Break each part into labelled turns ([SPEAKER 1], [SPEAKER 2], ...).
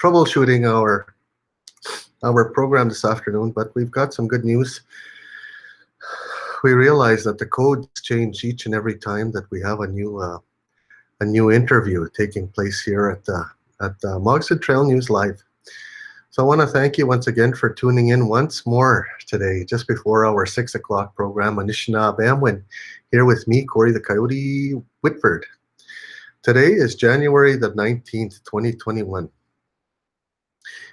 [SPEAKER 1] troubleshooting our program this afternoon, but we've got some good news. We realize that the codes change each and every time that we have a new interview taking place here at Mogson Trail News Live. So I want to thank you once again for tuning in once more today, just before our 6 o'clock program on Anishinaabe Amwin, here with me, Corey the Coyote Whitford. Today is January the 19th, 2021.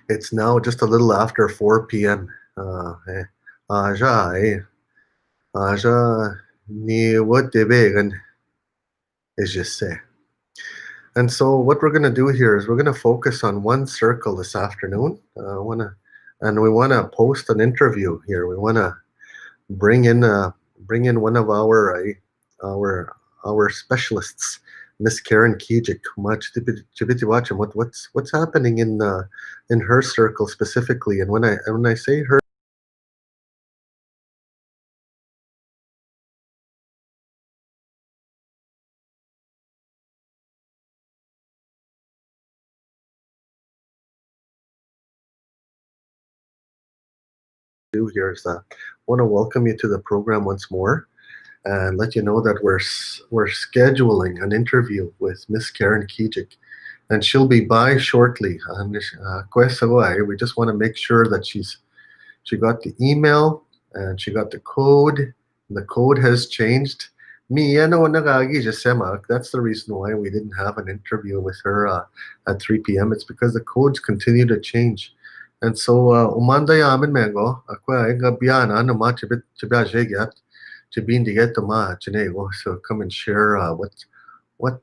[SPEAKER 1] It's now just a little after 4 p.m. Aja ni wotebegan, as you say. And so what we're going to do here is we're going to focus on one circle this afternoon. We want to post an interview here. We want to bring in one of our specialists, Miss Karen Kejick. What's happening in her circle specifically? And when I say her do here is I want to welcome you to the program once more and let you know that we're scheduling an interview with Miss Karen Kejick, and she'll be by shortly. We just want to make sure that she got the email and she got the code. And the code has changed. That's the reason why we didn't have an interview with her at 3 p.m. It's because the codes continue to change. And so umanda yamin mengo akwa inga biana no ma chibajegat chibin diget ma chinego. So come and share what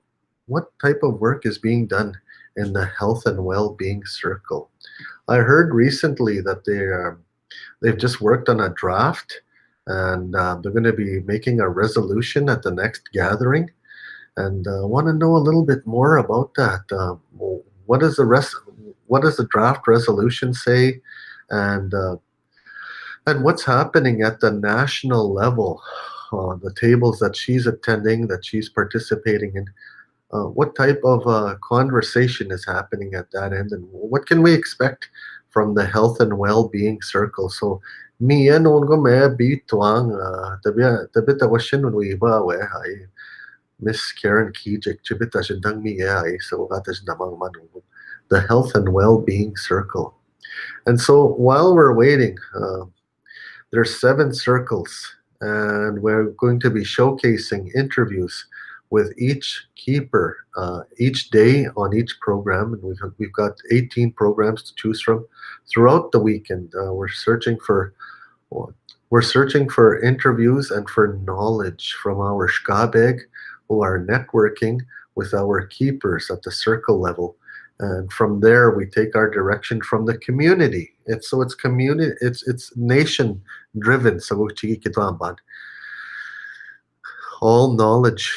[SPEAKER 1] type of work is being done in the health and well-being circle. I heard recently that they've just worked on a draft, and they're going to be making a resolution at the next gathering. And want to know a little bit more about that. What does the draft resolution say, and what's happening at the national level? The tables that she's attending, that she's participating in. What type of conversation is happening at that end, and what can we expect from the health and well-being circle? So, Mia noon go me bi tuang tabita washin we ba we hai Miss Karen Kejick chibita shindang Mia ai so gatas namang manu the health and well-being circle. And so while we're waiting, there's 7 circles, and we're going to be showcasing interviews with each keeper each day on each program, and we've got 18 programs to choose from throughout the weekend. We're searching for interviews and for knowledge from our Shkabeg, who are networking with our keepers at the circle level. And from there, we take our direction from the community. It's community. It's nation driven. So all knowledge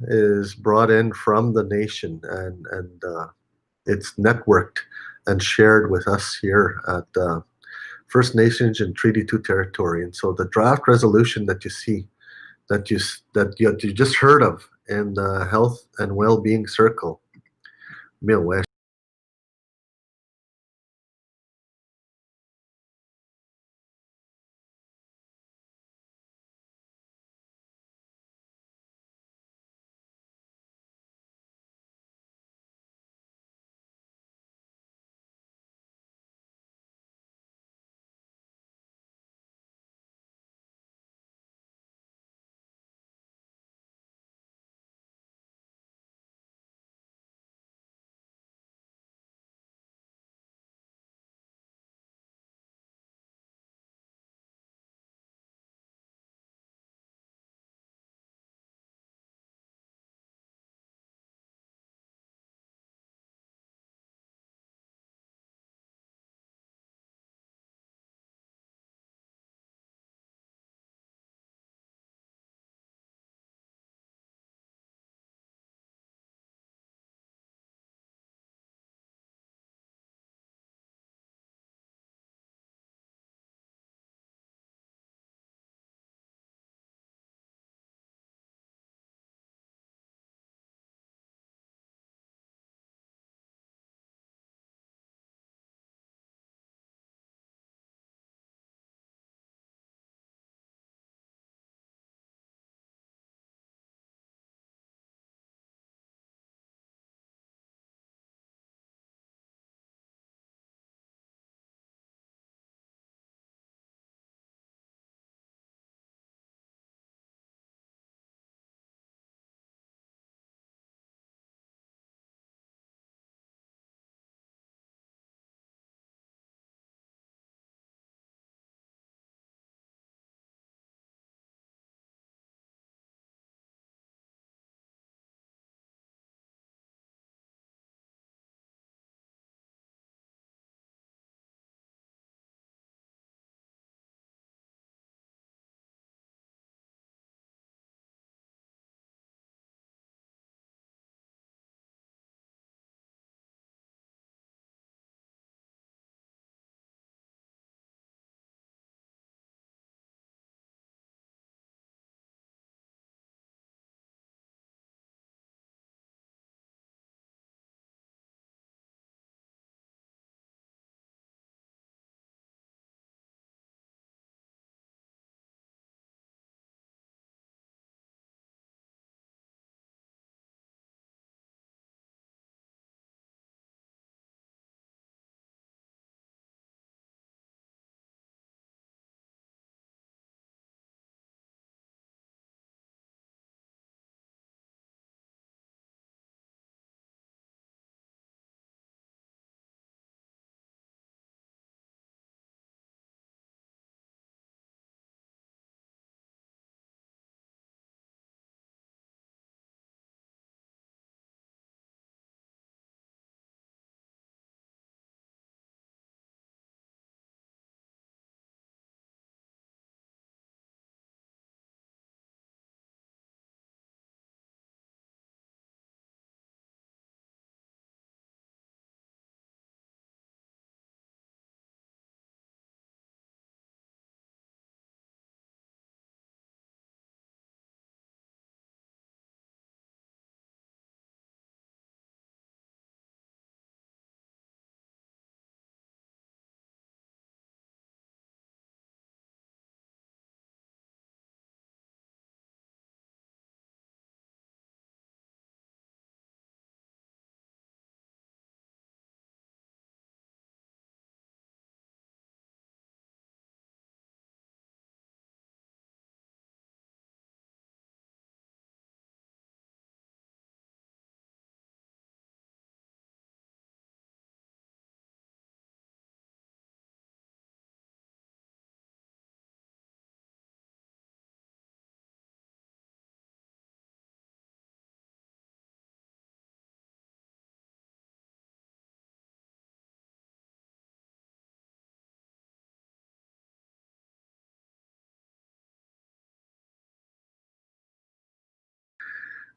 [SPEAKER 1] is brought in from the nation, and it's networked and shared with us here at First Nations and Treaty 2 territory. And so the draft resolution that you see, that you just heard of in the health and well-being circle,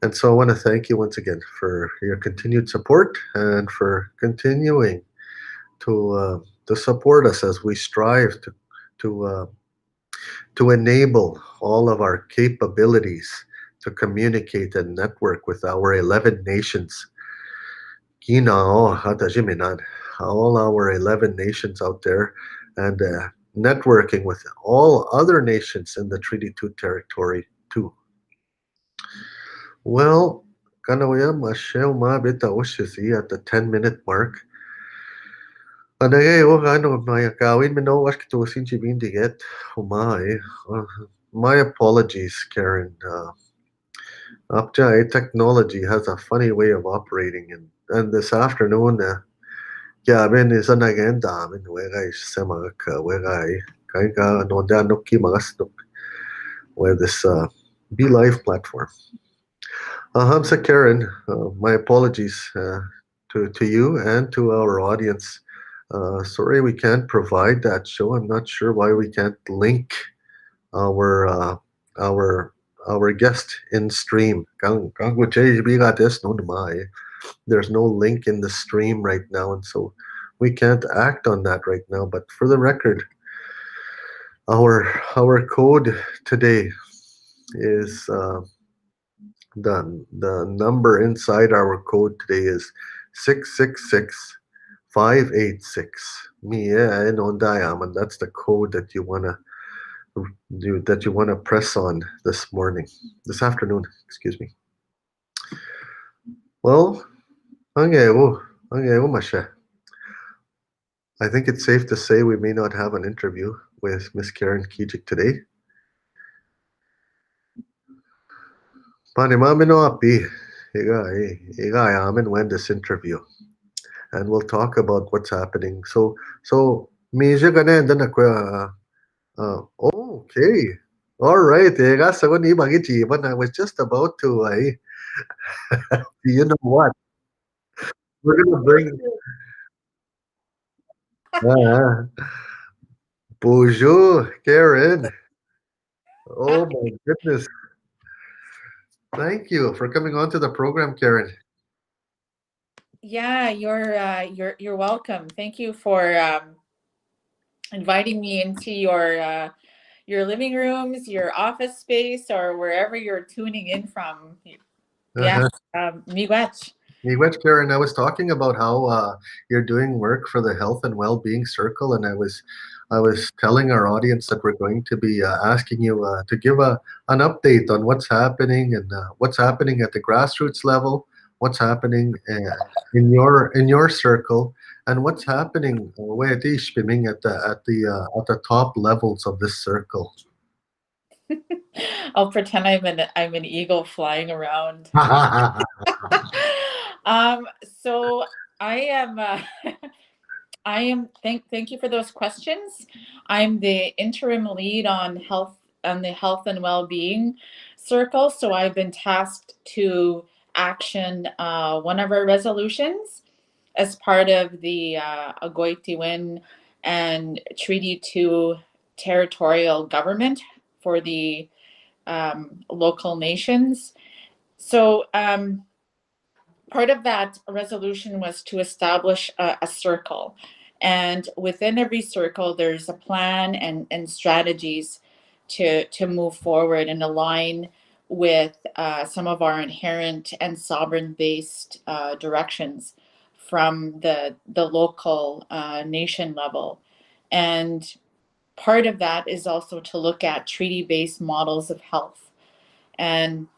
[SPEAKER 1] And so I want to thank you once again for your continued support and for continuing to support us as we strive to uh, to enable all of our capabilities to communicate and network with our 11 nations. All our 11 nations out there, and networking with all other nations in the Treaty 2 territory too. Well, kanawaya Michelle Mabita Oshisi at the 10-minute mark. Maya Gawin Minowash to Sinchi Bindiget. My apologies, Karen. Upja technology has a funny way of operating, and this afternoon, yeah, I mean, is an agenda. I mean, where I semaka, where I kaika no danuki magastuk, where this Be Live platform. Hamza Karen, my apologies to you and to our audience. Sorry we can't provide that show. I'm not sure why we can't link our our our guest in stream. There's no link in the stream right now, and so we can't act on that right now. But for the record, our code today is the number inside our code today is 666 586. Me, yeah, I know diamond. That's the code that you wanna press on this afternoon. Excuse me. Well, Masha. I think it's safe to say we may not have an interview with Miss Karen Kejick today. Panimamino api, iga amin when this interview, and we'll talk about what's happening. So medyo ganun din ako. Okay. All right. Iga sa ni bagi but I was just about to. You know what? We're gonna bring. Uh, Bonjour, Karen. Oh my goodness. Thank you for coming on to the program, Karen.
[SPEAKER 2] Yeah, you're welcome. Thank you for inviting me into your living rooms, your office space, or wherever you're tuning in from. Yeah,
[SPEAKER 1] Uh-huh.
[SPEAKER 2] miigwech.
[SPEAKER 1] Miigwech, Karen, I was talking about how you're doing work for the Health and Well-being Circle, and I was telling our audience that we're going to be asking you to give an update on what's happening and what's happening at the grassroots level, what's happening in your circle, and what's happening at the top levels of this circle.
[SPEAKER 2] I'll pretend I'm an eagle flying around. So I am. I am thank you for those questions. I'm the interim lead on the health and well-being circle. So I've been tasked to action one of our resolutions as part of the Agoitiwin and Treaty 2 territorial government for the local nations. So part of that resolution was to establish a circle. And within every circle, there's a plan and strategies to move forward and align with some of our inherent and sovereign based directions from the local nation level. And part of that is also to look at treaty based models of health. And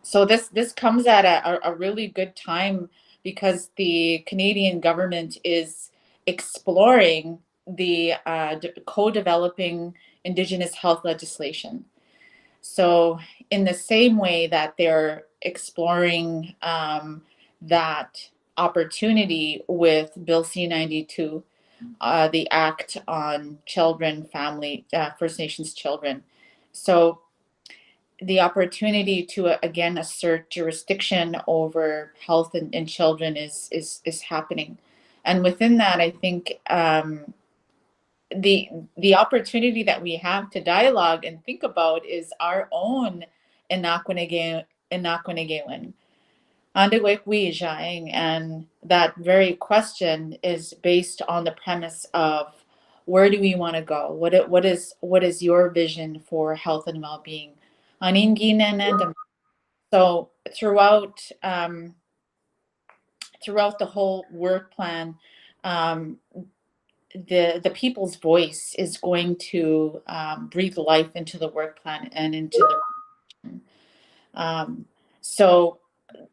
[SPEAKER 2] so this comes at a really good time because the Canadian government is exploring the co-developing Indigenous health legislation. So in the same way that they're exploring that opportunity with Bill C-92, the Act on Children, Family, First Nations Children. So the opportunity to again assert jurisdiction over health in children is happening, and within that, I think the opportunity that we have to dialogue and think about is our own inakwanagawin. And that very question is based on the premise of where do we want to go? What is your vision for health and well-being? So throughout the whole work plan, um, the people's voice is going to breathe life into the work plan and into the um, so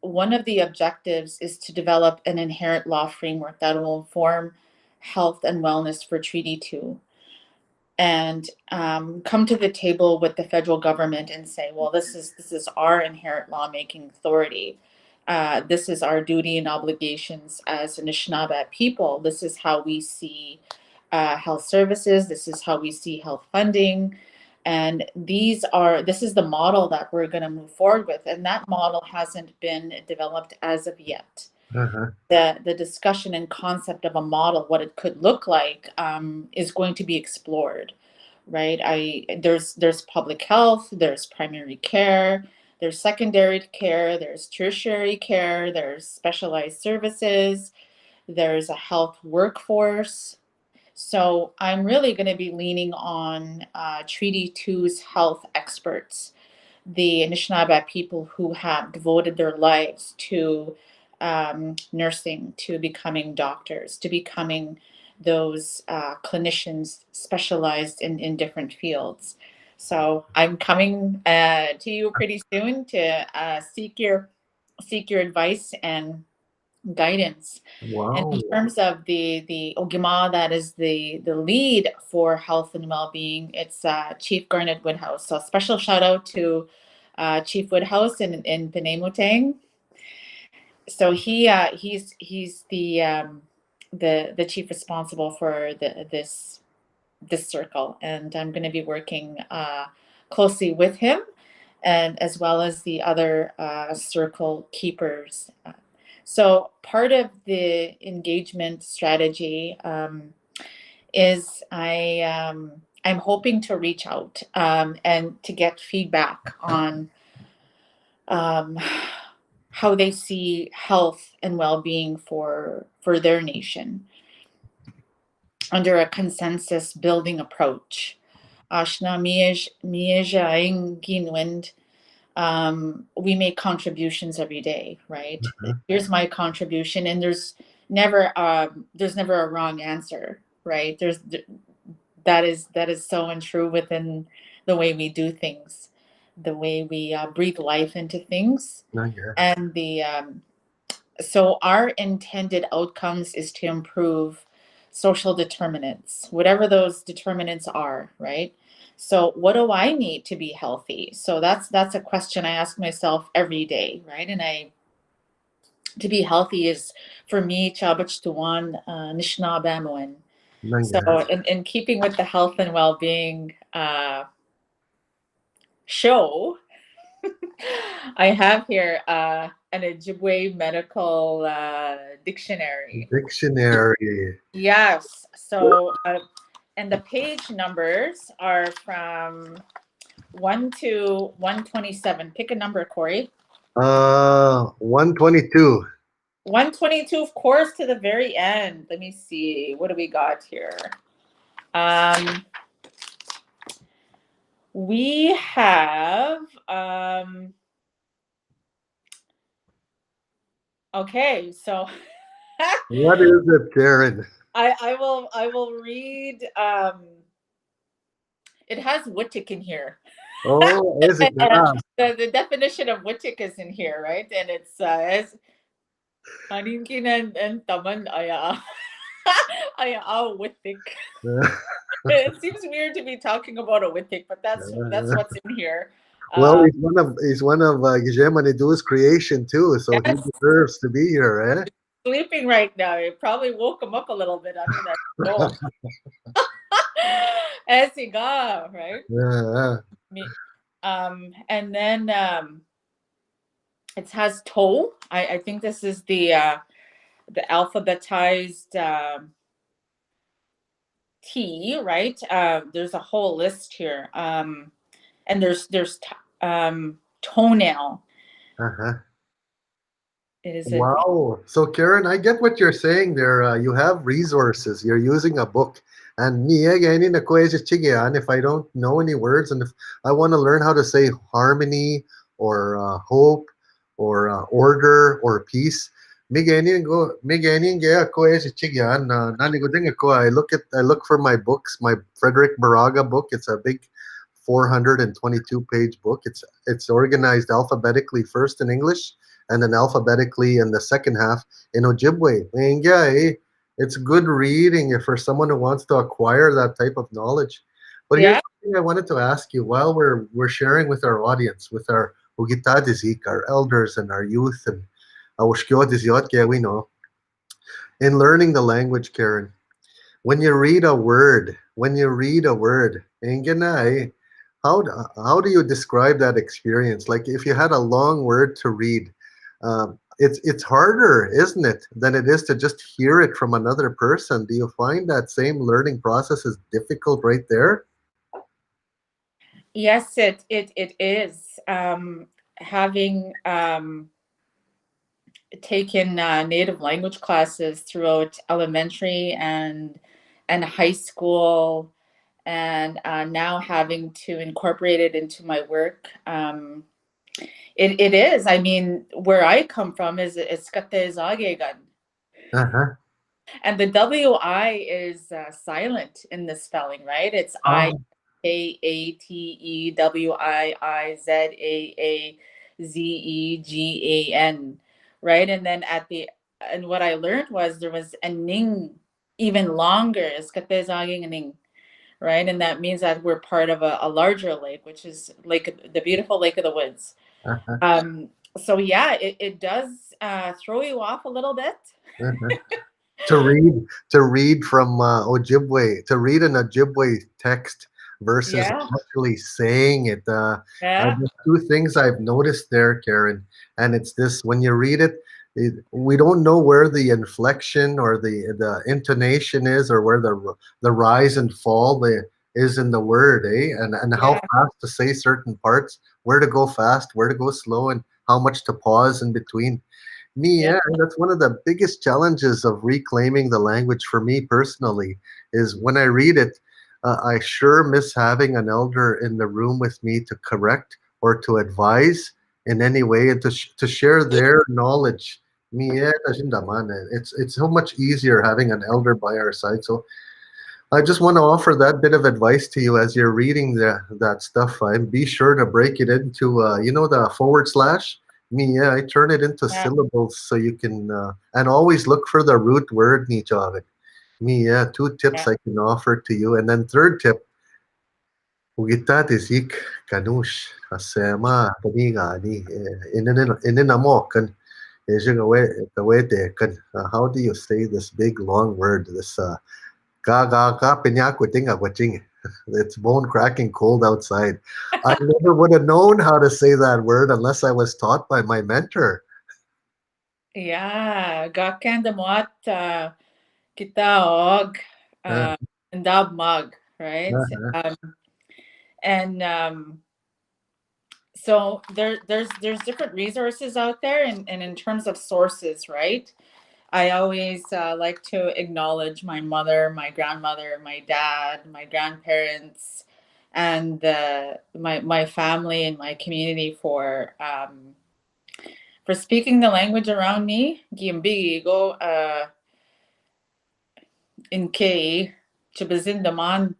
[SPEAKER 2] one of the objectives is to develop an inherent law framework that will inform health and wellness for Treaty 2 and come to the table with the federal government and say, well, this is our inherent lawmaking authority. This is our duty and obligations as Anishinaabe people. This is how we see health services. This is how we see health funding. And this is the model that we're going to move forward with. And that model hasn't been developed as of yet.
[SPEAKER 1] Uh-huh.
[SPEAKER 2] The discussion and concept of a model, what it could look like, is going to be explored, right? There's public health, there's primary care, there's secondary care, there's tertiary care, there's specialized services, there's a health workforce. So I'm really going to be leaning on Treaty Two's health experts, the Anishinaabe people who have devoted their lives to nursing, to becoming doctors, to becoming those clinicians specialized in different fields. So I'm coming to you pretty soon to seek your advice and guidance. And
[SPEAKER 1] Wow.
[SPEAKER 2] in terms of the Ogima that is the lead for health and well-being, it's Chief Garnet Woodhouse. So special shout out to Chief Woodhouse in Penemotang. So he's the chief responsible for this circle, and I'm going to be working closely with him, and as well as the other circle keepers. So part of the engagement strategy is I'm hoping to reach out and to get feedback on um, how they see health and well-being for their nation under a consensus building approach. Ashna we make contributions every day, right?
[SPEAKER 1] Uh-huh.
[SPEAKER 2] Here's my contribution, and there's never a wrong answer, right? That is so untrue within the way we do things, the way we breathe life into things,
[SPEAKER 1] Yeah.
[SPEAKER 2] and so our intended outcomes is to improve social determinants, whatever those determinants are, right? So what do I need to be healthy? So that's a question I ask myself every day, right? To be healthy is for me chabach tuwan Nishnabamwin. So
[SPEAKER 1] Yeah.
[SPEAKER 2] in keeping with the health and well-being show, I have here an Ojibwe medical dictionary.
[SPEAKER 1] Dictionary.
[SPEAKER 2] Yes. So, and the page numbers are from 1 to 127. Pick a number, Corey.
[SPEAKER 1] 122.
[SPEAKER 2] 122, of course, to the very end. Let me see. What do we got here? We have okay, so
[SPEAKER 1] What is it, Karen?
[SPEAKER 2] I will read it has Wittig in here.
[SPEAKER 1] Oh, is it?
[SPEAKER 2] And the definition of Wittig is in here, right? And it says Aningin and Taman aya aya Wittig. It seems weird to be talking about a Wittig, but that's what's in here.
[SPEAKER 1] Well, he's one of Guillermo Manidu's creation too, so he
[SPEAKER 2] Yes,
[SPEAKER 1] deserves to be here, eh?
[SPEAKER 2] sleeping right now. It probably woke him up a little bit. I mean, that's Esiga, right?
[SPEAKER 1] Yeah.
[SPEAKER 2] And then it has toe. I think this is the alphabetized T, right? There's a whole list here, and there's toenail.
[SPEAKER 1] Uh-huh.
[SPEAKER 2] It is a
[SPEAKER 1] Wow. So, Karen, I get what you're saying there. You have resources. You're using a book. And me, again, in a if I don't know any words and if I want to learn how to say harmony or hope or order or peace, I look for my books, my Frederick Baraga book. It's a big 422-page book. It's organized alphabetically first in English and then alphabetically in the second half in Ojibwe. And yeah, it's good reading for someone who wants to acquire that type of knowledge. But here's
[SPEAKER 2] yeah.
[SPEAKER 1] something I wanted to ask you while we're sharing with our audience, with our Ugitadizik, our elders and our youth and our Ushkyotizyot, yeah, we know. In learning the language, Karen, when you read a word, Engenai, how do you describe that experience? Like if you had a long word to read, it's harder, isn't it, than it is to just hear it from another person? Do you find that same learning process is difficult right there?
[SPEAKER 2] Yes, it is. Having taken native language classes throughout elementary and high school, and now having to incorporate it into my work. It is. I mean, where I come from is it's Skatezagegan.
[SPEAKER 1] Uh-huh.
[SPEAKER 2] And the WI is silent in the spelling, right? It's
[SPEAKER 1] Oh,
[SPEAKER 2] IKATEWIIZAZEGAN, right? And then and what I learned was there was a ning even longer, is Katezaging ning, right? And that means that we're part of a larger lake, which is the beautiful Lake of the Woods.
[SPEAKER 1] uh-huh,
[SPEAKER 2] So yeah, it does throw you off a little bit.
[SPEAKER 1] uh-huh. To read from Ojibwe, to read an Ojibwe text versus
[SPEAKER 2] Yeah,
[SPEAKER 1] actually saying it.
[SPEAKER 2] yeah,
[SPEAKER 1] There's two things I've noticed there, Karen, and it's this: when you read it, we don't know where the inflection or the intonation is, or where the rise and fall is in the word, and how
[SPEAKER 2] yeah,
[SPEAKER 1] fast to say certain parts, where to go fast, where to go slow, and how much to pause in between. Me,
[SPEAKER 2] yeah.
[SPEAKER 1] yeah, that's one of the biggest challenges of reclaiming the language for me personally. Is when I read it, I sure miss having an elder in the room with me to correct or to advise in any way and to share their knowledge. Me, yeah, it's so much easier having an elder by our side. So I just want to offer that bit of advice to you as you're reading that stuff. And be sure to break it into, the forward slash. Me, yeah, I turn it into
[SPEAKER 2] Yeah.
[SPEAKER 1] syllables so you can, and always look for the root word in each of it. Me, yeah, two tips
[SPEAKER 2] Yeah.
[SPEAKER 1] I can offer to you. And then third tip, Ugita tisik kanush asema taniga ni ininamokan how do you say this big long word? This it's bone cracking cold outside. I never would have known how to say that word unless I was taught by my mentor.
[SPEAKER 2] Yeah, gakken the what kitaog
[SPEAKER 1] Uh,
[SPEAKER 2] uh and dab mug, right?
[SPEAKER 1] uh,
[SPEAKER 2] And so there's different resources out there, and in terms of sources, right? I always like to acknowledge my mother, my grandmother, my dad, my grandparents, and my family and my community for speaking the language around me. Gimbigi go in K Chibazindaman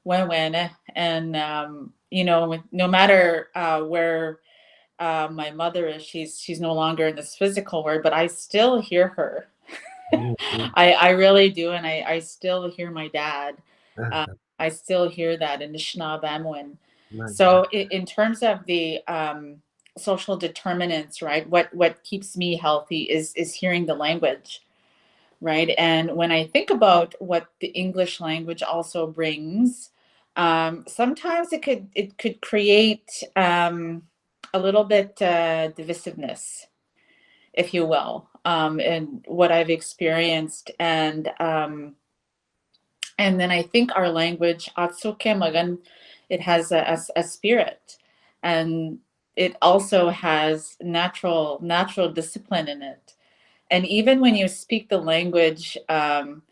[SPEAKER 2] when and no matter where my mother is, she's no longer in this physical world, but I still hear her. I really do, and I still hear my dad. Uh, I still hear that in the Shnabamwin. So in terms of the social determinants, right? What keeps me healthy is hearing the language, right? And when I think about what the English language also brings, sometimes it could create a little bit divisiveness, if you will, and what I've experienced. And then I think our language, Atsuke Magan, it has a spirit. And it also has natural discipline in it. And even when you speak the language to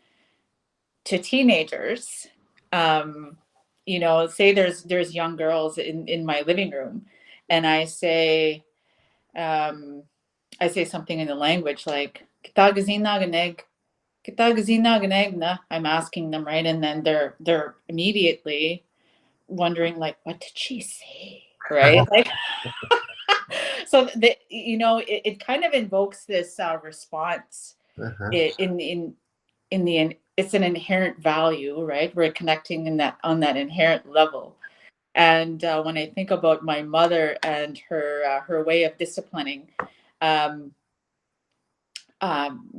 [SPEAKER 2] teenagers, um, say there's young girls in my living room, and um, I say something in the language like "Kitagazinaganeg, kitagazinaganeg na." I'm asking them, right, and then they're immediately wondering like, what did she say, right? Like, so it kind of invokes this response
[SPEAKER 1] Uh-huh.
[SPEAKER 2] in the it's an inherent value, right? We're connecting in that on that inherent level. And when I think about my mother and her way of disciplining, um,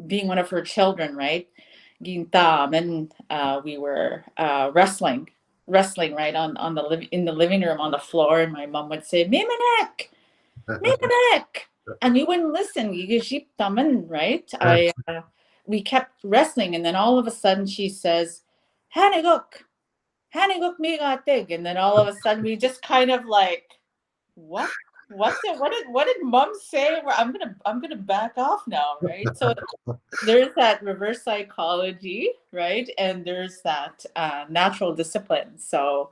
[SPEAKER 2] being one of her children, right? Gintam, and we were wrestling right on in the living room on the floor, and my mom would say, "Mimanek, Mimanek," and we wouldn't listen. Right? We kept wrestling, and then all of a sudden she says, "Haniguk, Haniguk migatig," and then all of a sudden we just kind of like, what? What did mom say? I'm gonna back off now, right? So there's that reverse psychology, right? And there's that natural discipline. So,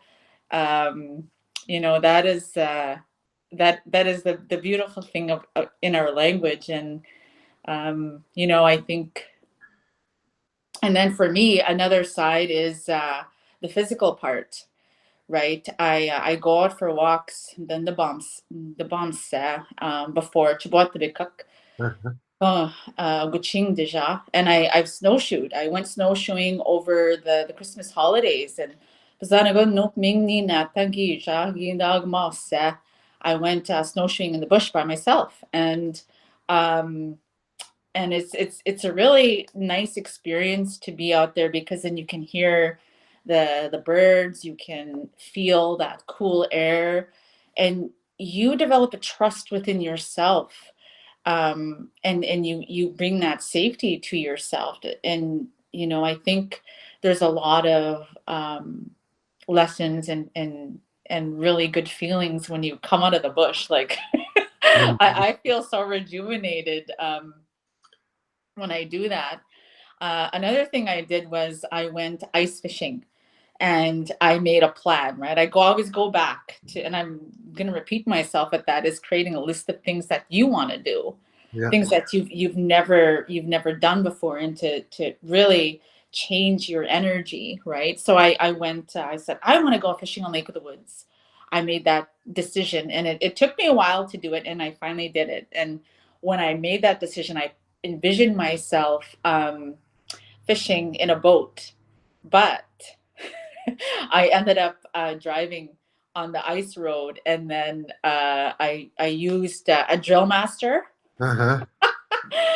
[SPEAKER 2] um, that is that is the beautiful thing of in our language. And I think, and then for me, another side is the physical part, right? I go out for walks, then the bombs before
[SPEAKER 1] Uh-huh.
[SPEAKER 2] Guching deja. And I've snowshoed. I went snowshoeing over the Christmas holidays. And I went snowshoeing in the bush by myself. Um, and it's a really nice experience to be out there, because then you can hear the birds, you can feel that cool air, and you develop a trust within yourself, and you bring that safety to yourself. And I think there's a lot of lessons and really good feelings when you come out of the bush, like I feel so rejuvenated when I do that. Another thing I did was I went ice fishing, and I made a plan, right? Always go back to, and I'm going to repeat myself at that, is creating a list of things that you want to do,
[SPEAKER 1] Yeah.
[SPEAKER 2] things that you've never done before, and to really change your energy, right? So I went, I said, I want to go fishing on Lake of the Woods. I made that decision, and it took me a while to do it, and I finally did it. And when I made that decision, I envisioned myself fishing in a boat, but I ended up driving on the ice road, and then I used a drill master,
[SPEAKER 1] Uh-huh.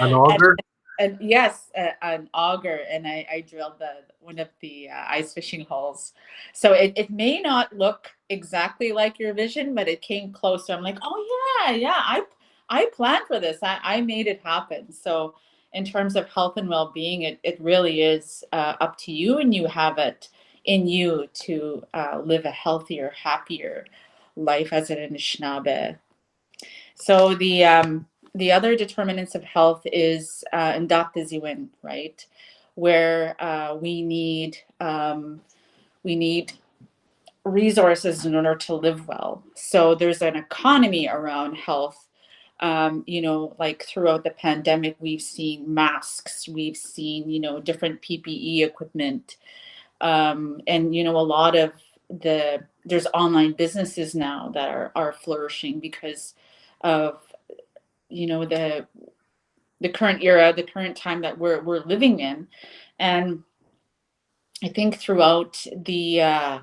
[SPEAKER 1] An
[SPEAKER 2] and,
[SPEAKER 1] auger?
[SPEAKER 2] and yes, an auger, and I drilled the one of the ice fishing holes. So it may not look exactly like your vision, but it came close. So I'm like, oh yeah, I planned for this. I made it happen. So in terms of health and well-being, it really is up to you, and you have it in you to live a healthier, happier life as an Anishinaabe. So the other determinants of health is Ndaptiziwin, right? Where we need resources in order to live well. So there's an economy around health. Like throughout the pandemic, we've seen masks, we've seen, different PPE equipment, and a lot of there's online businesses now that are flourishing because of the current era, the current time that we're living in. And I think throughout the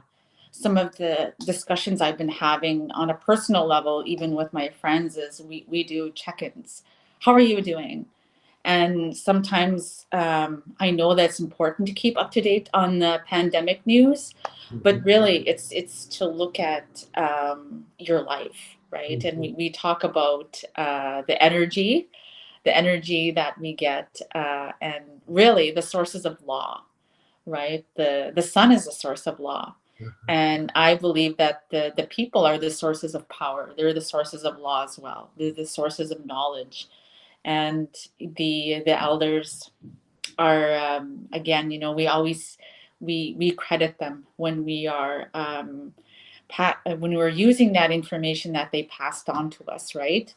[SPEAKER 2] some of the discussions I've been having on a personal level, even with my friends, is we do check-ins. How are you doing? And sometimes I know that's important to keep up to date on the pandemic news, but
[SPEAKER 1] Mhm.
[SPEAKER 2] really it's to look at your life, right? And
[SPEAKER 1] Mhm.
[SPEAKER 2] we talk about the energy that we get, and really the sources of law, right? The sun is a source of law. And I believe that the people are the sources of power. They're the sources of law as well. They're the sources of knowledge. And the elders are, again, we always we credit them when we are when we're using that information that they passed on to us, right?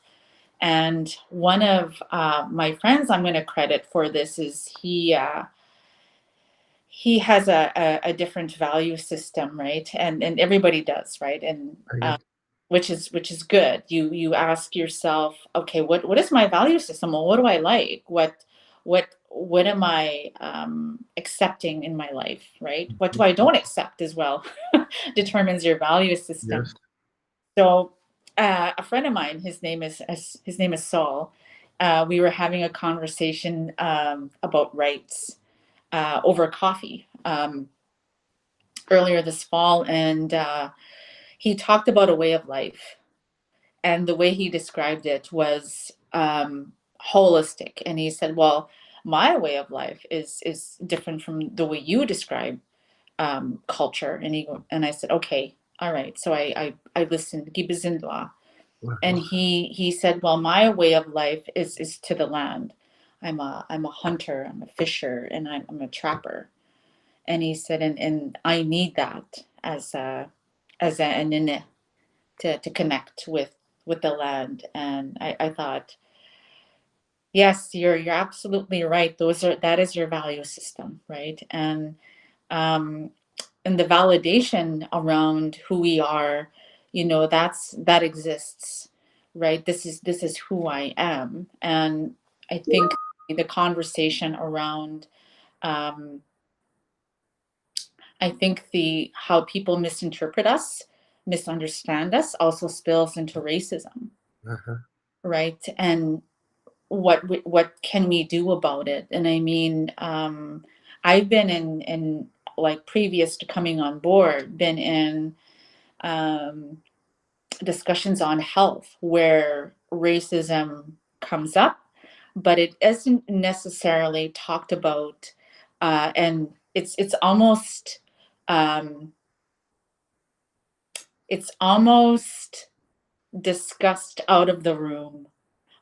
[SPEAKER 2] And one of my friends I'm going to credit for this is he has a different value system, right? And everybody does, right? And which is good. You ask yourself, okay, what is my value system? Well, what do I like? What am I accepting in my life, right? What do I don't accept as well determines your value system.
[SPEAKER 1] Yes.
[SPEAKER 2] So a friend of mine, his name is Saul. We were having a conversation about rights over coffee earlier this fall, and he talked about a way of life, and the way he described it was holistic. And he said, "Well, my way of life is different from the way you describe culture." And I said, "Okay, all right." So I listened. Gibizindwa. And he said, "Well, my way of life is to the land. I'm a hunter. I'm a fisher, and I'm a trapper." And he said, and I need that an inne to connect with the land. And I thought, yes, you're absolutely right. That is your value system, right? Um and the validation around who we are, that exists, right? This is who I am. And I think the conversation around um I think the how people misinterpret us, misunderstand us, also spills into racism, right? And what can we do about it? And I mean, I've been in like previous to coming on board, been in um, discussions on health where racism comes up, but it isn't necessarily talked about, and um, it's almost discussed out of the room,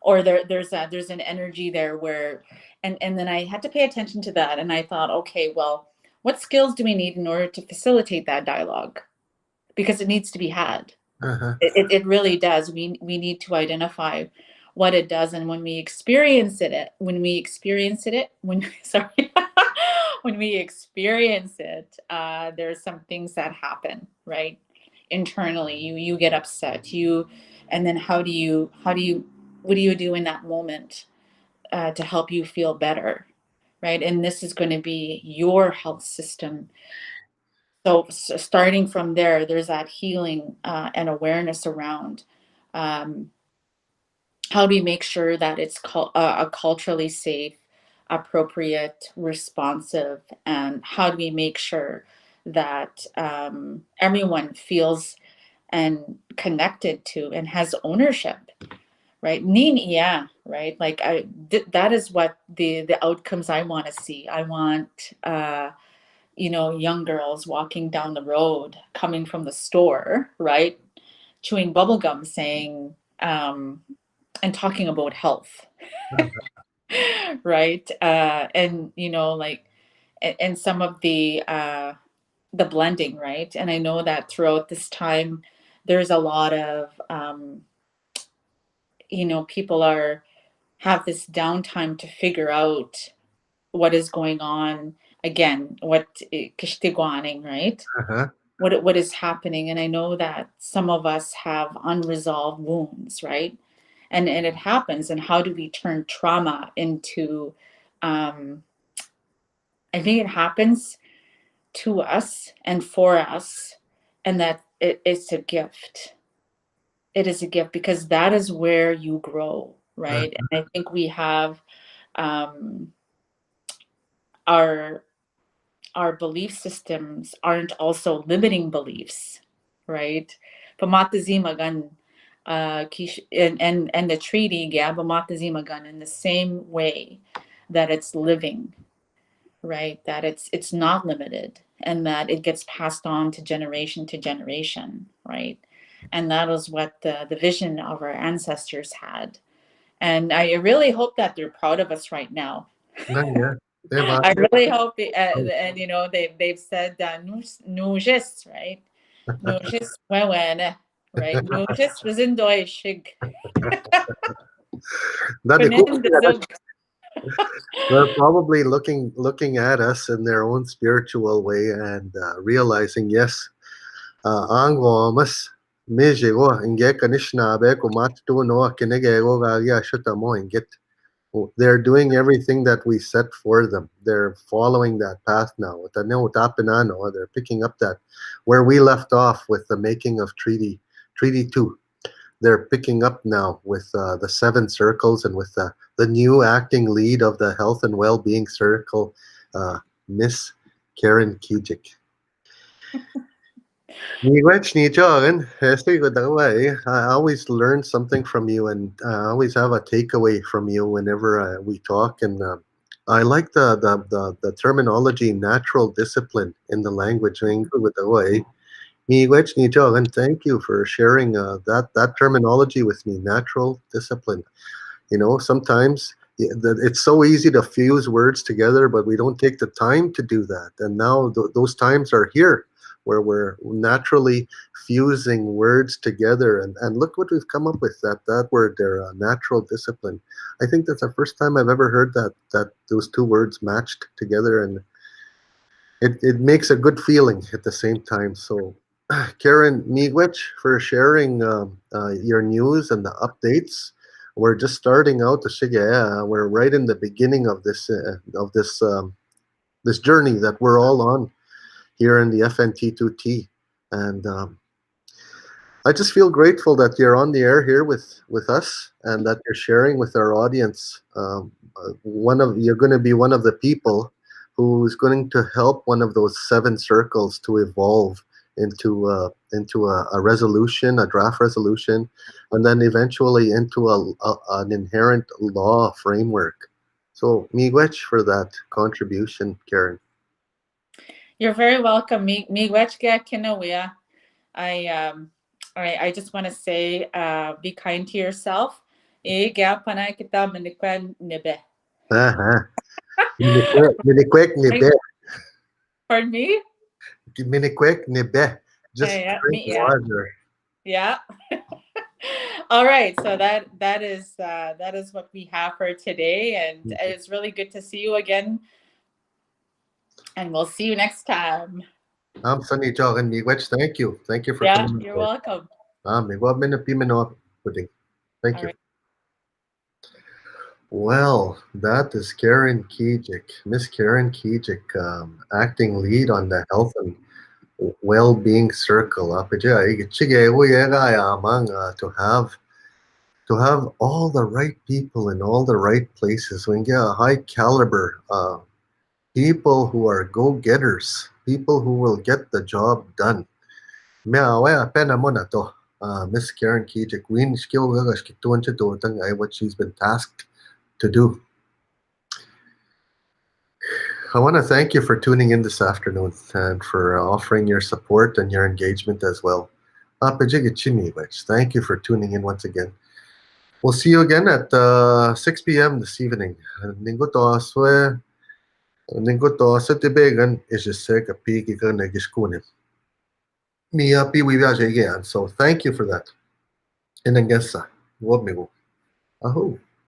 [SPEAKER 2] or there's an energy there where, and then I had to pay attention to that, and I thought, okay, well, what skills do we need in order to facilitate that dialogue? Because it needs to be had. It really does. We need to identify what it does, and when sorry, when we experience it, there's some things that happen, right? Internally, you get upset, and then what do you do in that moment to help you feel better, right? And this is going to be your health system. So starting from there, there's that healing and awareness around um, how do we make sure that it's a culturally safe, appropriate, responsive, and how do we make sure that everyone feels and connected to and has ownership, right? Yeah, right. Like that is what the outcomes I want to see. I want young girls walking down the road, coming from the store, right? Chewing bubble gum, saying, and talking about health, right? And, like, and some of the blending, right? And I know that throughout this time, there's a lot of, people have this downtime to figure out what is going on again, kishtigwaning, right? What is happening. And I know that some of us have unresolved wounds, right? And it happens. And how do we turn trauma into um I think it happens to us and for us, and that it's a gift. It is a gift because that is where you grow, right? And I think we have um our our belief systems aren't also limiting beliefs, right? Pamatazimagan, and the treaty, yeah, pamatazimagan in the same way that it's living, right? That it's not limited. and that it gets passed on to generation, right? And that was what the vision of our ancestors had. And I really hope that they're proud of us right now.
[SPEAKER 1] Yeah.
[SPEAKER 2] I really hope, and they've said nugis, right? Nugis wewen, right? Nugis was in Deutschig.
[SPEAKER 1] They're probably looking at us in their own spiritual way and realizing, yes, angomas mijego inge kanishnabe kumatu no kinegego gagia shutamo inget. They're doing everything that we set for them. They're following that path now. They're picking up that where we left off with the making of Treaty 2. They're picking up now with the 7 circles and with the new acting lead of the health and well-being circle, Miss Karen Kejick. I always learn something from you, and I always have a takeaway from you whenever we talk. And I like the terminology natural discipline in the language. And thank you for sharing that terminology with me, natural discipline. Sometimes it's so easy to fuse words together, but we don't take the time to do that. And now those times are here where we're naturally fusing words together. And look what we've come up with, that word there, natural discipline. I think that's the first time I've ever heard that those 2 words matched together, and it makes a good feeling at the same time. So Karen, miigwech for sharing your news and the updates. We're just starting out the shige. We're right in the beginning of this journey that we're all on here in the FNT2T, and I just feel grateful that you're on the air here with us and that you're sharing with our audience. You're going to be one of the people who's going to help one of those 7 circles to evolve into a resolution, a draft resolution, and then eventually into an inherent law framework. So, miigwech for that contribution, Karen.
[SPEAKER 2] You're very welcome. Miigwech kinawea. I just want to say, be kind to yourself. Pardon me?
[SPEAKER 1] Just drink water.
[SPEAKER 2] Yeah. All right. So that is what we have for today, and it's really good to see you again. And we'll see you next time.
[SPEAKER 1] Sunny Jog and miigwech, thank you. Thank you for coming.
[SPEAKER 2] You're welcome.
[SPEAKER 1] Thank you.
[SPEAKER 2] Right.
[SPEAKER 1] Well, that is Karen Kejick, Miss Karen Kejick, acting lead on the health and well-being circle. To have all the right people in all the right places. We can get a high caliber people who are go-getters, people who will get the job done. Miss Karen Kejick, what she's been tasked to do. I want to thank you for tuning in this afternoon and for offering your support and your engagement as well. Thank you for tuning in once again. We'll see you again at 6 p.m. this evening. So thank you for that. Aho.